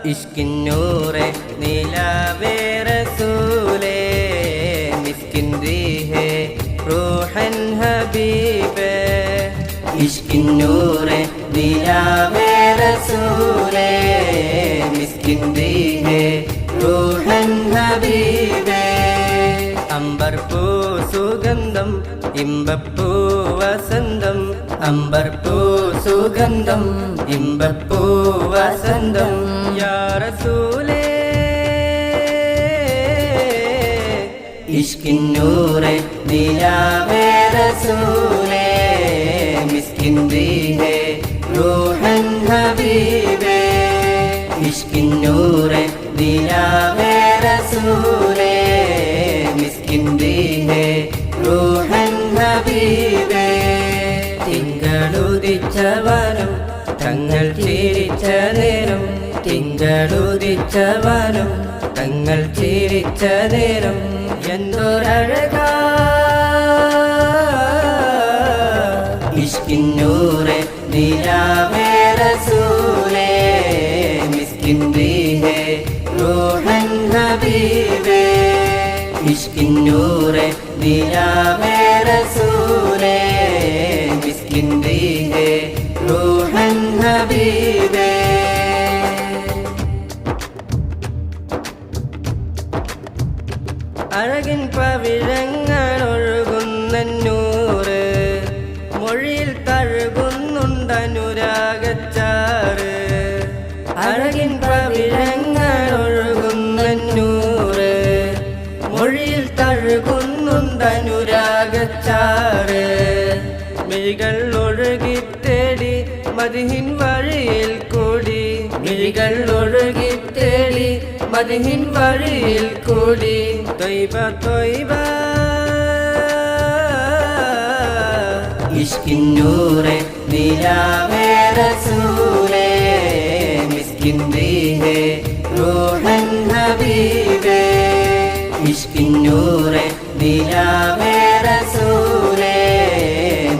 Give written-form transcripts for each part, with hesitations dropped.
इश्किन्नूरे नीलावे रसूले मिस्किन है रूहन हबीबे इश्किन्नूरे नीलावे रसूले मिस्किन है रूहन हबीबे अंबर पू सुगंधम ഇമ്പപ്പൂ വസന്തം അമ്പർപ്പൂ സുഗന്ധം ഇമ്പപ്പൂ വസന്തം യാ റസൂലേ ഇഷ്കിൻ നൂറെ നിലാവേ റസൂലേ മിസ്കിൻ റീഹേ റൂഹൻ ഹബീബേ ഇഷ്കിൻ നൂറെ നിലാവേ റസൂലേ മിസ്കിൻ റീഹേ റൂഹൻ ഹബീബേ തിങ്കളുദിച്ചവനും തങ്ങൾ ചിരിച്ച നേരം തിങ്കളുദിച്ചവനും തങ്ങൾ ചിരിച്ച നേരം എന്തൊരഴകാ ഇഷ്കിൻ നൂറെ നിലാവേ റസൂലേ മിസ്കിൻ റീഹേ റൂഹൻ ഹബീബേ ഇഷ്കിൻ നൂറെ നിലാവേ റസൂലേ മിസ്കിൻ റീഹേ റൂഹൻ ഹബീബേ അഴകിൻ പവിഴങ്ങളൊഴുകുന്ന നൂറ് മൊഴിയിൽ തഴുകുന്നുണ്ടനുരാഗച്ചാറ് അഴകിൻ പവിഴങ്ങളൊഴുകുന്ന നൂറ് മൊഴിയിൽ തഴുകുന്നുണ്ടനുരാഗച്ചാറ് മിഴികൾ ഒഴുകിത്തേടി മദിഹിൻ വഴിയിൽ കൂടി മിഴികൾ ഒഴുകിത്തേടി മദിഹിൻ വഴിയിൽ കൂടി തൊയ്ബ തൊയ്ബ ഇഷ്കിൻ നൂറെ നിലാവേ റസൂലേ മിസ്കിൻ റീഹേ റൂഹൻ ഹബീബേ ഇഷ്കിൻ നൂറെ നിലാവേ റസൂലേ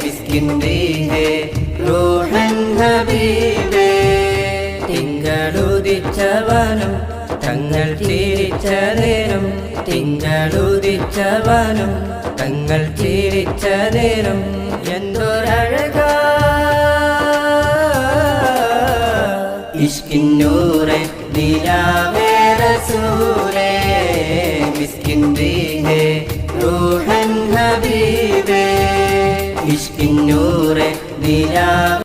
മിസ്കിൻ റീഹേ റൂഹൻ ഹബീബേ തിങ്കളുദിച്ചവനും തങ്ങൾ ചിരിച്ച നേരം തിങ്കളുദിച്ചവനും തങ്ങൾ ചിരിച്ച നേരം എന്തൊരഴകാ ഇഷ്കിൻ നൂറെ നിലാവേ റസൂലേ മിസ്കിൻ റീഹേ റൂഹൻ ഹബീബേ ഇഷ്കിൻ നൂറെ നിലാവേ